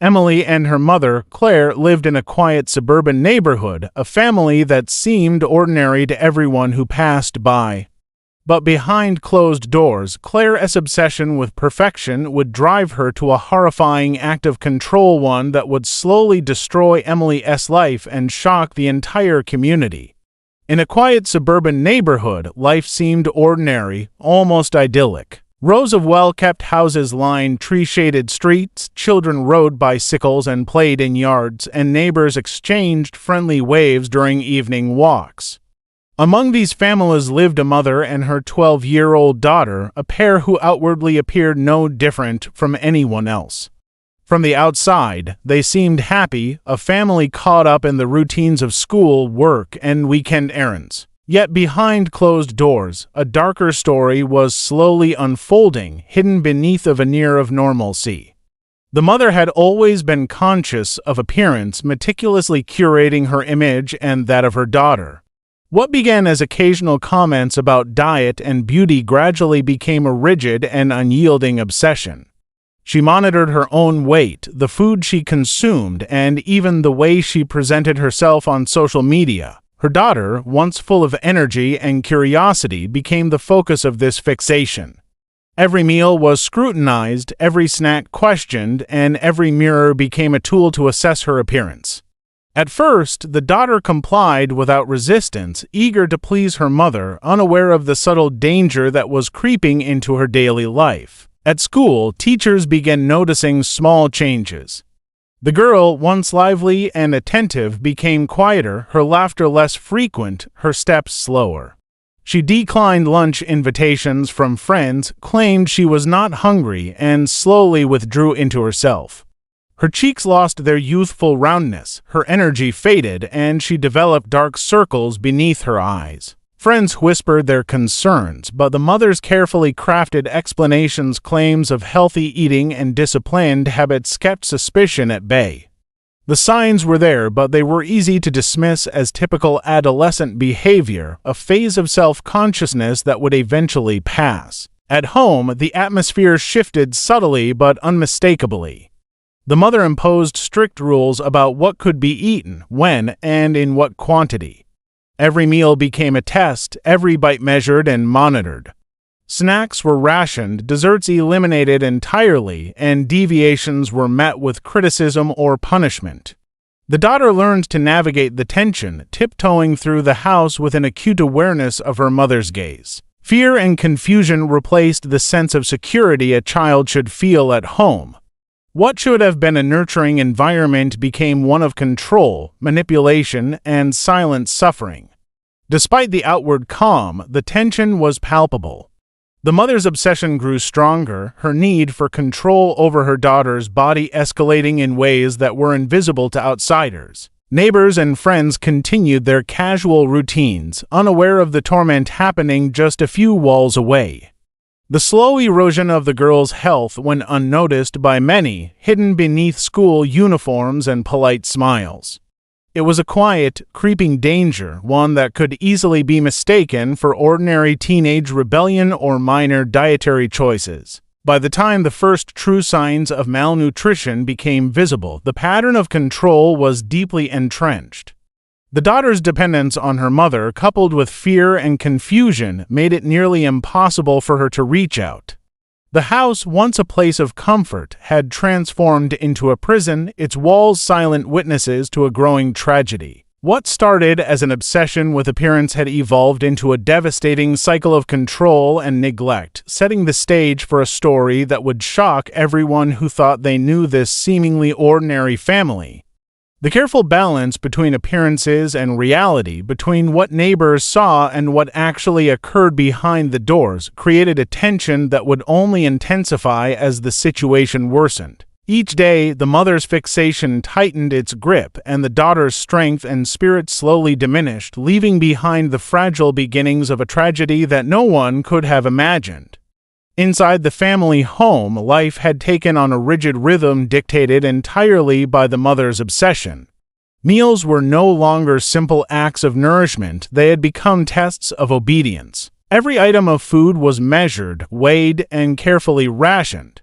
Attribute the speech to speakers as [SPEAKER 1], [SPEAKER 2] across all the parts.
[SPEAKER 1] Emily and her mother, Claire, lived in a quiet suburban neighborhood, a family that seemed ordinary to everyone who passed by. But behind closed doors, Claire's obsession with perfection would drive her to a horrifying act of control, one that would slowly destroy Emily's life and shock the entire community. In a quiet suburban neighborhood, life seemed ordinary, almost idyllic. Rows of well-kept houses lined tree-shaded streets, children rode bicycles and played in yards, and neighbors exchanged friendly waves during evening walks. Among these families lived a mother and her 12-year-old daughter, a pair who outwardly appeared no different from anyone else. From the outside, they seemed happy, a family caught up in the routines of school, work, and weekend errands. Yet behind closed doors, a darker story was slowly unfolding, hidden beneath a veneer of normalcy. The mother had always been conscious of appearance, meticulously curating her image and that of her daughter. What began as occasional comments about diet and beauty gradually became a rigid and unyielding obsession. She monitored her own weight, the food she consumed, and even the way she presented herself on social media. Her daughter, once full of energy and curiosity, became the focus of this fixation. Every meal was scrutinized, every snack questioned, and every mirror became a tool to assess her appearance. At first, the daughter complied without resistance, eager to please her mother, unaware of the subtle danger that was creeping into her daily life. At school, teachers began noticing small changes. The girl, once lively and attentive, became quieter, her laughter less frequent, her steps slower. She declined lunch invitations from friends, claimed she was not hungry, and slowly withdrew into herself. Her cheeks lost their youthful roundness, her energy faded, and she developed dark circles beneath her eyes. Friends whispered their concerns, but the mother's carefully crafted explanations, claims of healthy eating and disciplined habits kept suspicion at bay. The signs were there, but they were easy to dismiss as typical adolescent behavior, a phase of self-consciousness that would eventually pass. At home, the atmosphere shifted subtly but unmistakably. The mother imposed strict rules about what could be eaten, when, and in what quantity. Every meal became a test, every bite measured and monitored. Snacks were rationed, desserts eliminated entirely, and deviations were met with criticism or punishment. The daughter learned to navigate the tension, tiptoeing through the house with an acute awareness of her mother's gaze. Fear and confusion replaced the sense of security a child should feel at home. What should have been a nurturing environment became one of control, manipulation, and silent suffering. Despite the outward calm, the tension was palpable. The mother's obsession grew stronger, her need for control over her daughter's body escalating in ways that were invisible to outsiders. Neighbors and friends continued their casual routines, unaware of the torment happening just a few walls away. The slow erosion of the girl's health went unnoticed by many, hidden beneath school uniforms and polite smiles. It was a quiet, creeping danger, one that could easily be mistaken for ordinary teenage rebellion or minor dietary choices. By the time the first true signs of malnutrition became visible, the pattern of control was deeply entrenched. The daughter's dependence on her mother, coupled with fear and confusion, made it nearly impossible for her to reach out. The house, once a place of comfort, had transformed into a prison, its walls silent witnesses to a growing tragedy. What started as an obsession with appearance had evolved into a devastating cycle of control and neglect, setting the stage for a story that would shock everyone who thought they knew this seemingly ordinary family. The careful balance between appearances and reality, between what neighbors saw and what actually occurred behind the doors, created a tension that would only intensify as the situation worsened. Each day, the mother's fixation tightened its grip, and the daughter's strength and spirit slowly diminished, leaving behind the fragile beginnings of a tragedy that no one could have imagined. Inside the family home, life had taken on a rigid rhythm dictated entirely by the mother's obsession. Meals were no longer simple acts of nourishment, they had become tests of obedience. Every item of food was measured, weighed, and carefully rationed.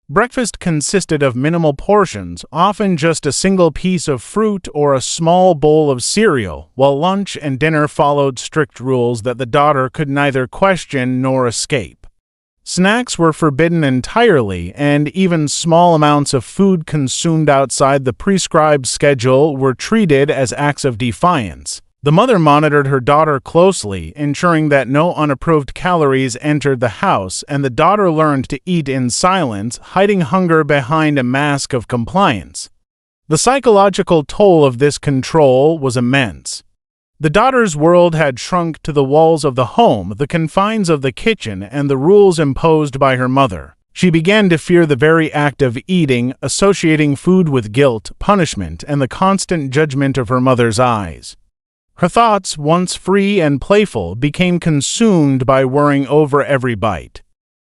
[SPEAKER 1] Breakfast consisted of minimal portions, often just a single piece of fruit or a small bowl of cereal, while lunch and dinner followed strict rules that the daughter could neither question nor escape. Snacks were forbidden entirely, and even small amounts of food consumed outside the prescribed schedule were treated as acts of defiance. The mother monitored her daughter closely, ensuring that no unapproved calories entered the house, and the daughter learned to eat in silence, hiding hunger behind a mask of compliance. The psychological toll of this control was immense. The daughter's world had shrunk to the walls of the home, the confines of the kitchen, and the rules imposed by her mother. She began to fear the very act of eating, associating food with guilt, punishment, and the constant judgment of her mother's eyes. Her thoughts, once free and playful, became consumed by worrying over every bite.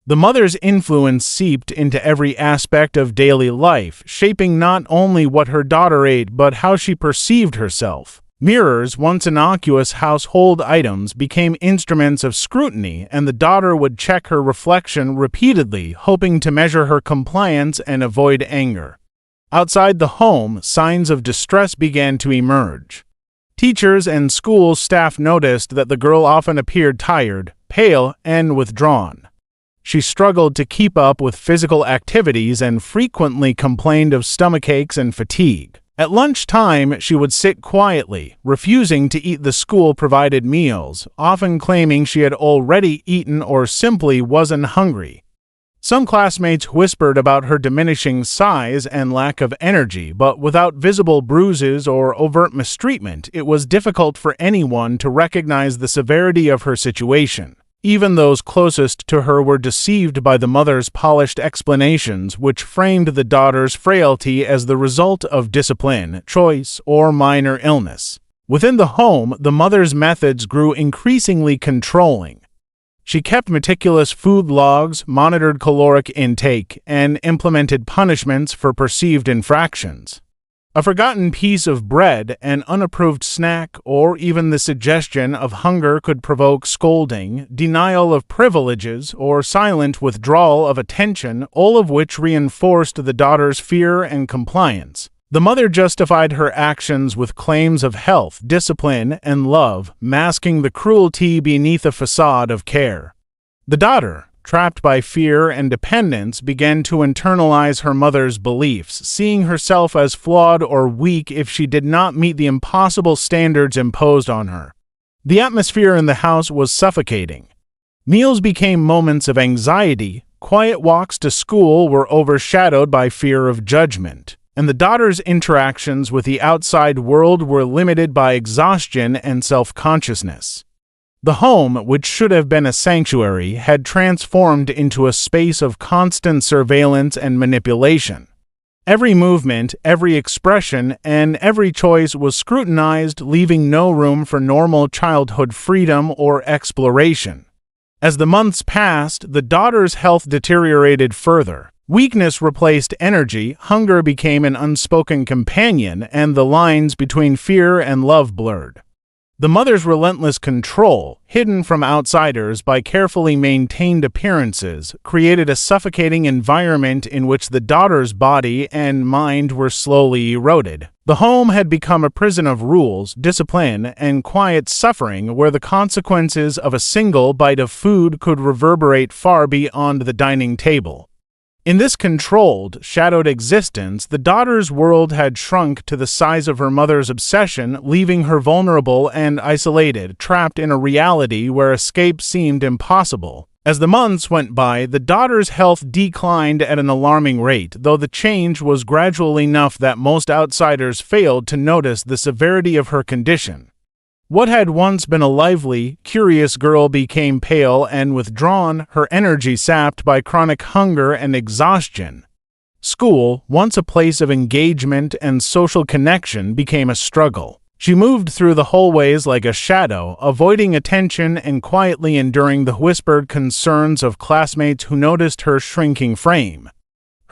[SPEAKER 1] The mother's influence seeped into every aspect of daily life, shaping not only what her daughter ate but how she perceived herself. Mirrors, once innocuous household items, became instruments of scrutiny, and the daughter would check her reflection repeatedly, hoping to measure her compliance and avoid anger. Outside the home, signs of distress began to emerge. Teachers and school staff noticed that the girl often appeared tired, pale, and withdrawn. She struggled to keep up with physical activities and frequently complained of stomachaches and fatigue. At lunchtime, she would sit quietly, refusing to eat the school-provided meals, often claiming she had already eaten or simply wasn't hungry. Some classmates whispered about her diminishing size and lack of energy, but without visible bruises or overt mistreatment, it was difficult for anyone to recognize the severity of her situation. Even those closest to her were deceived by the mother's polished explanations, which framed the daughter's frailty as the result of discipline, choice, or minor illness. Within the home, the mother's methods grew increasingly controlling. She kept meticulous food logs, monitored caloric intake, and implemented punishments for perceived infractions. A forgotten piece of bread, an unapproved snack, or even the suggestion of hunger could provoke scolding, denial of privileges, or silent withdrawal of attention, all of which reinforced the daughter's fear and compliance. The mother justified her actions with claims of health, discipline, and love, masking the cruelty beneath a facade of care. The daughter, trapped by fear and dependence, began to internalize her mother's beliefs, seeing herself as flawed or weak if she did not meet the impossible standards imposed on her. The atmosphere in the house was suffocating. Meals became moments of anxiety, quiet walks to school were overshadowed by fear of judgment, and the daughter's interactions with the outside world were limited by exhaustion and self-consciousness. The home, which should have been a sanctuary, had transformed into a space of constant surveillance and manipulation. Every movement, every expression, and every choice was scrutinized, leaving no room for normal childhood freedom or exploration. As the months passed, the daughter's health deteriorated further. Weakness replaced energy, hunger became an unspoken companion, and the lines between fear and love blurred. The mother's relentless control, hidden from outsiders by carefully maintained appearances, created a suffocating environment in which the daughter's body and mind were slowly eroded. The home had become a prison of rules, discipline, and quiet suffering where the consequences of a single bite of food could reverberate far beyond the dining table. In this controlled, shadowed existence, the daughter's world had shrunk to the size of her mother's obsession, leaving her vulnerable and isolated, trapped in a reality where escape seemed impossible. As the months went by, the daughter's health declined at an alarming rate, though the change was gradual enough that most outsiders failed to notice the severity of her condition. What had once been a lively, curious girl became pale and withdrawn, her energy sapped by chronic hunger and exhaustion. School, once a place of engagement and social connection, became a struggle. She moved through the hallways like a shadow, avoiding attention and quietly enduring the whispered concerns of classmates who noticed her shrinking frame.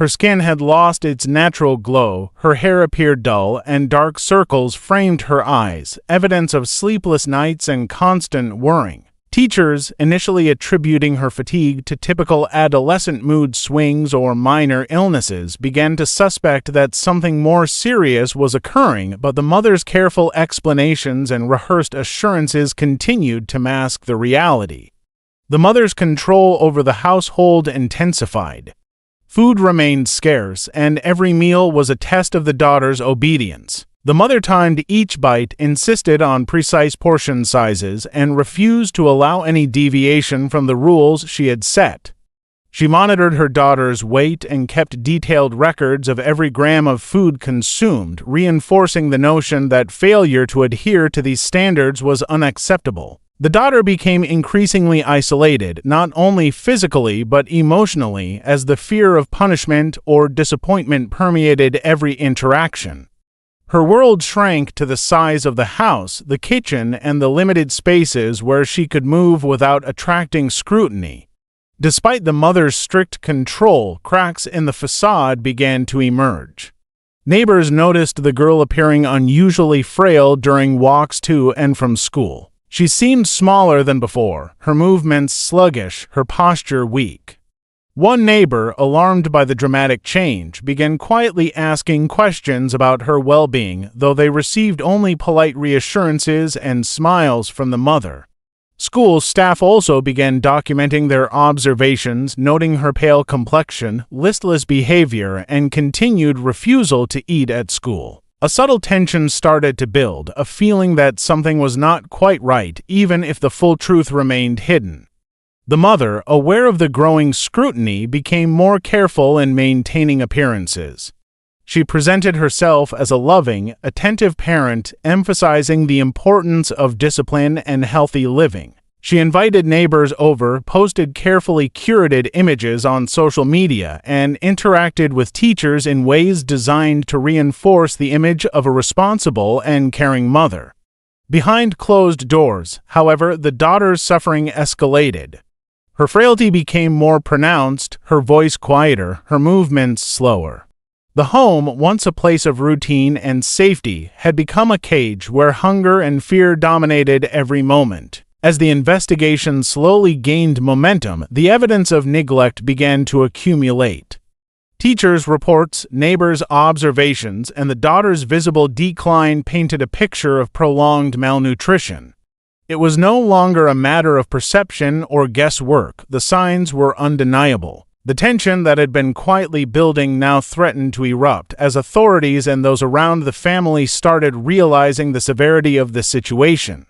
[SPEAKER 1] Her skin had lost its natural glow, her hair appeared dull, and dark circles framed her eyes, evidence of sleepless nights and constant worrying. Teachers, initially attributing her fatigue to typical adolescent mood swings or minor illnesses, began to suspect that something more serious was occurring, but the mother's careful explanations and rehearsed assurances continued to mask the reality. The mother's control over the household intensified. Food remained scarce, and every meal was a test of the daughter's obedience. The mother timed each bite, insisted on precise portion sizes, and refused to allow any deviation from the rules she had set. She monitored her daughter's weight and kept detailed records of every gram of food consumed, reinforcing the notion that failure to adhere to these standards was unacceptable. The daughter became increasingly isolated, not only physically but emotionally, as the fear of punishment or disappointment permeated every interaction. Her world shrank to the size of the house, the kitchen, and the limited spaces where she could move without attracting scrutiny. Despite the mother's strict control, cracks in the facade began to emerge. Neighbors noticed the girl appearing unusually frail during walks to and from school. She seemed smaller than before, her movements sluggish, her posture weak. One neighbor, alarmed by the dramatic change, began quietly asking questions about her well-being, though they received only polite reassurances and smiles from the mother. School staff also began documenting their observations, noting her pale complexion, listless behavior, and continued refusal to eat at school. A subtle tension started to build, a feeling that something was not quite right, even if the full truth remained hidden. The mother, aware of the growing scrutiny, became more careful in maintaining appearances. She presented herself as a loving, attentive parent, emphasizing the importance of discipline and healthy living. She invited neighbors over, posted carefully curated images on social media, and interacted with teachers in ways designed to reinforce the image of a responsible and caring mother. Behind closed doors, however, the daughter's suffering escalated. Her frailty became more pronounced, her voice quieter, her movements slower. The home, once a place of routine and safety, had become a cage where hunger and fear dominated every moment. As the investigation slowly gained momentum, the evidence of neglect began to accumulate. Teachers' reports, neighbors' observations, and the daughter's visible decline painted a picture of prolonged malnutrition. It was no longer a matter of perception or guesswork. The signs were undeniable. The tension that had been quietly building now threatened to erupt as authorities and those around the family started realizing the severity of the situation.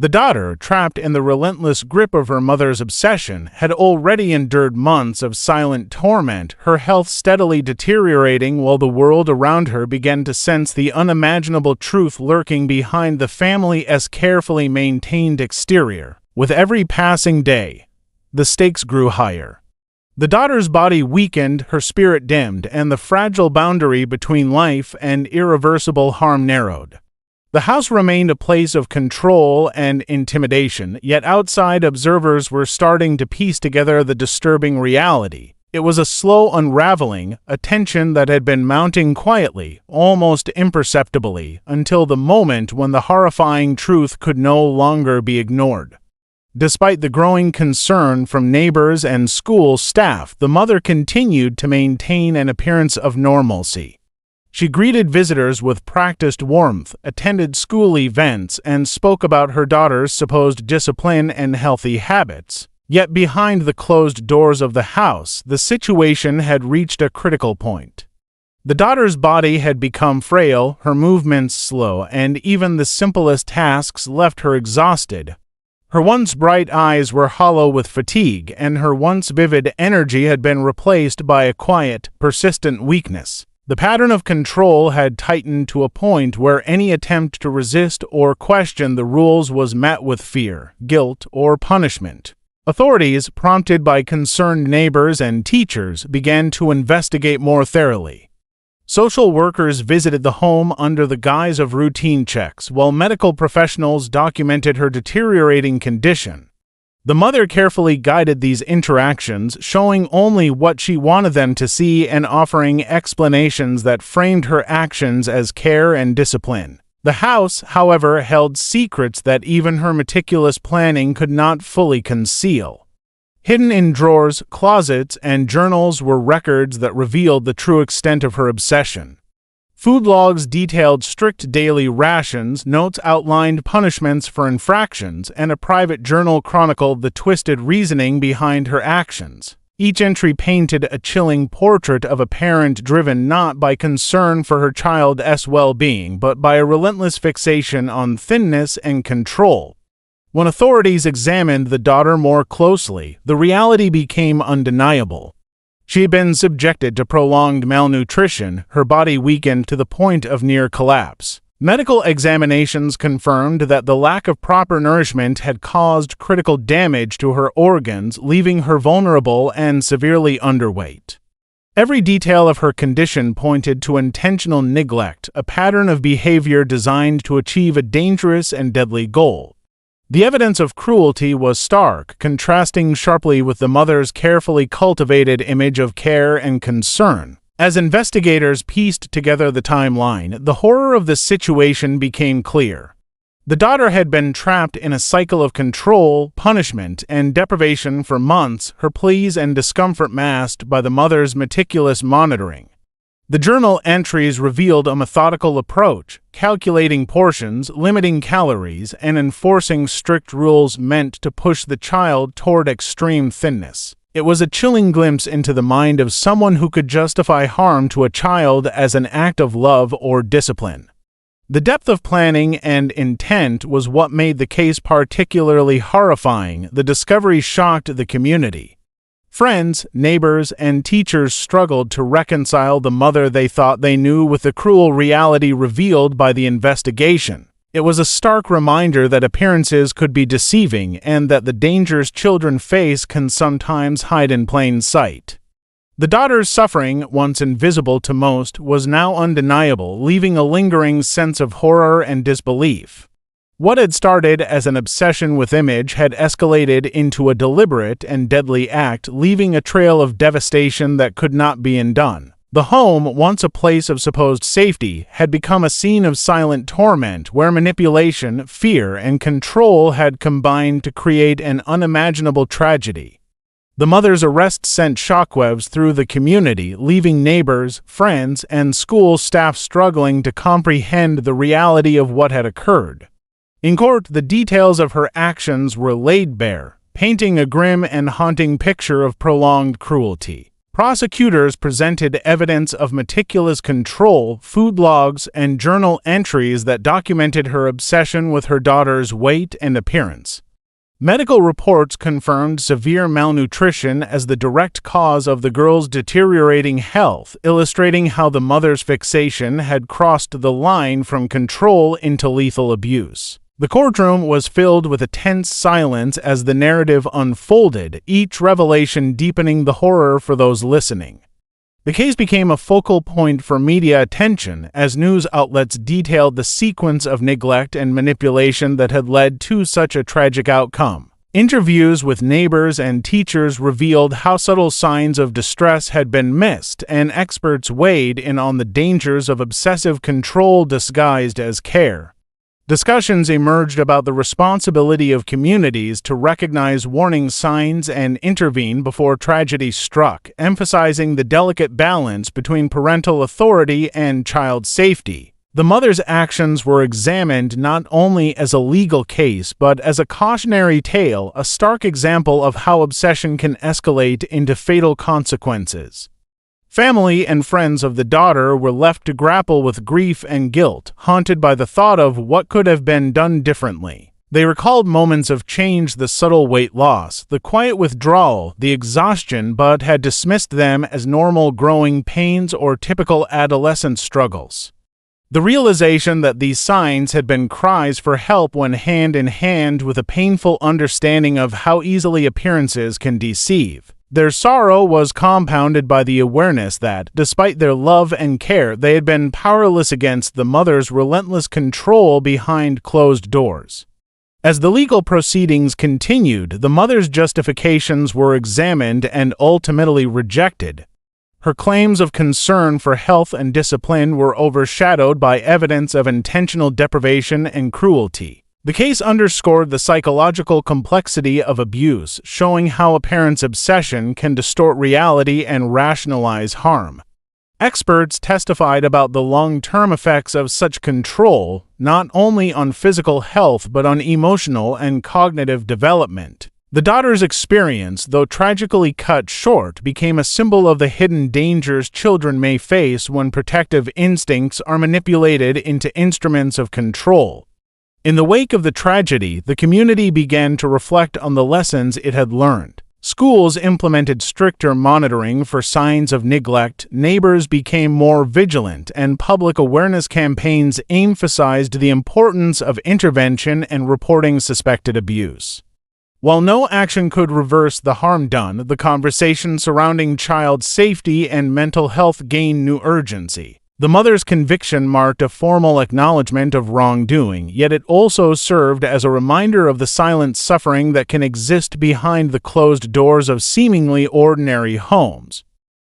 [SPEAKER 1] The daughter, trapped in the relentless grip of her mother's obsession, had already endured months of silent torment, her health steadily deteriorating while the world around her began to sense the unimaginable truth lurking behind the family's carefully maintained exterior. With every passing day, the stakes grew higher. The daughter's body weakened, her spirit dimmed, and the fragile boundary between life and irreversible harm narrowed. The house remained a place of control and intimidation, yet outside observers were starting to piece together the disturbing reality. It was a slow unraveling, a tension that had been mounting quietly, almost imperceptibly, until the moment when the horrifying truth could no longer be ignored. Despite the growing concern from neighbors and school staff, the mother continued to maintain an appearance of normalcy. She greeted visitors with practiced warmth, attended school events, and spoke about her daughter's supposed discipline and healthy habits. Yet behind the closed doors of the house, the situation had reached a critical point. The daughter's body had become frail, her movements slow, and even the simplest tasks left her exhausted. Her once bright eyes were hollow with fatigue, and her once vivid energy had been replaced by a quiet, persistent weakness. The pattern of control had tightened to a point where any attempt to resist or question the rules was met with fear, guilt, or punishment. Authorities, prompted by concerned neighbors and teachers, began to investigate more thoroughly. Social workers visited the home under the guise of routine checks, while medical professionals documented her deteriorating condition. The mother carefully guided these interactions, showing only what she wanted them to see and offering explanations that framed her actions as care and discipline. The house, however, held secrets that even her meticulous planning could not fully conceal. Hidden in drawers, closets, and journals were records that revealed the true extent of her obsession. Food logs detailed strict daily rations, notes outlined punishments for infractions, and a private journal chronicled the twisted reasoning behind her actions. Each entry painted a chilling portrait of a parent driven not by concern for her child's well-being, but by a relentless fixation on thinness and control. When authorities examined the daughter more closely, the reality became undeniable. She had been subjected to prolonged malnutrition, her body weakened to the point of near collapse. Medical examinations confirmed that the lack of proper nourishment had caused critical damage to her organs, leaving her vulnerable and severely underweight. Every detail of her condition pointed to intentional neglect, a pattern of behavior designed to achieve a dangerous and deadly goal. The evidence of cruelty was stark, contrasting sharply with the mother's carefully cultivated image of care and concern. As investigators pieced together the timeline, the horror of the situation became clear. The daughter had been trapped in a cycle of control, punishment, and deprivation for months, her pleas and discomfort masked by the mother's meticulous monitoring. The journal entries revealed a methodical approach, calculating portions, limiting calories, and enforcing strict rules meant to push the child toward extreme thinness. It was a chilling glimpse into the mind of someone who could justify harm to a child as an act of love or discipline. The depth of planning and intent was what made the case particularly horrifying. The discovery shocked the community. Friends, neighbors, and teachers struggled to reconcile the mother they thought they knew with the cruel reality revealed by the investigation. It was a stark reminder that appearances could be deceiving and that the dangers children face can sometimes hide in plain sight. The daughter's suffering, once invisible to most, was now undeniable, leaving a lingering sense of horror and disbelief. What had started as an obsession with image had escalated into a deliberate and deadly act, leaving a trail of devastation that could not be undone. The home, once a place of supposed safety, had become a scene of silent torment where manipulation, fear, and control had combined to create an unimaginable tragedy. The mother's arrest sent shockwaves through the community, leaving neighbors, friends, and school staff struggling to comprehend the reality of what had occurred. In court, the details of her actions were laid bare, painting a grim and haunting picture of prolonged cruelty. Prosecutors presented evidence of meticulous control, food logs, and journal entries that documented her obsession with her daughter's weight and appearance. Medical reports confirmed severe malnutrition as the direct cause of the girl's deteriorating health, illustrating how the mother's fixation had crossed the line from control into lethal abuse. The courtroom was filled with a tense silence as the narrative unfolded, each revelation deepening the horror for those listening. The case became a focal point for media attention as news outlets detailed the sequence of neglect and manipulation that had led to such a tragic outcome. Interviews with neighbors and teachers revealed how subtle signs of distress had been missed, and experts weighed in on the dangers of obsessive control disguised as care. Discussions emerged about the responsibility of communities to recognize warning signs and intervene before tragedy struck, emphasizing the delicate balance between parental authority and child safety. The mother's actions were examined not only as a legal case, but as a cautionary tale, a stark example of how obsession can escalate into fatal consequences. Family and friends of the daughter were left to grapple with grief and guilt, haunted by the thought of what could have been done differently. They recalled moments of change, the subtle weight loss, the quiet withdrawal, the exhaustion, but had dismissed them as normal growing pains or typical adolescent struggles. The realization that these signs had been cries for help went hand in hand with a painful understanding of how easily appearances can deceive. Their sorrow was compounded by the awareness that, despite their love and care, they had been powerless against the mother's relentless control behind closed doors. As the legal proceedings continued, the mother's justifications were examined and ultimately rejected. Her claims of concern for health and discipline were overshadowed by evidence of intentional deprivation and cruelty. The case underscored the psychological complexity of abuse, showing how a parent's obsession can distort reality and rationalize harm. Experts testified about the long-term effects of such control, not only on physical health but on emotional and cognitive development. The daughter's experience, though tragically cut short, became a symbol of the hidden dangers children may face when protective instincts are manipulated into instruments of control. In the wake of the tragedy, the community began to reflect on the lessons it had learned. Schools implemented stricter monitoring for signs of neglect, neighbors became more vigilant, and public awareness campaigns emphasized the importance of intervention and reporting suspected abuse. While no action could reverse the harm done, the conversation surrounding child safety and mental health gained new urgency. The mother's conviction marked a formal acknowledgement of wrongdoing, yet it also served as a reminder of the silent suffering that can exist behind the closed doors of seemingly ordinary homes.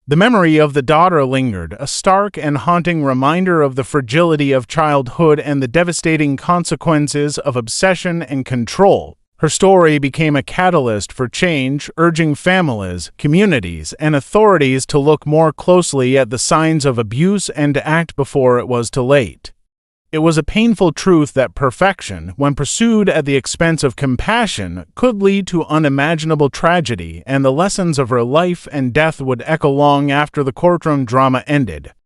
[SPEAKER 1] The memory of the daughter lingered, a stark and haunting reminder of the fragility of childhood and the devastating consequences of obsession and control. Her story became a catalyst for change, urging families, communities, and authorities to look more closely at the signs of abuse and to act before it was too late. It was a painful truth that perfection, when pursued at the expense of compassion, could lead to unimaginable tragedy, and the lessons of her life and death would echo long after the courtroom drama ended.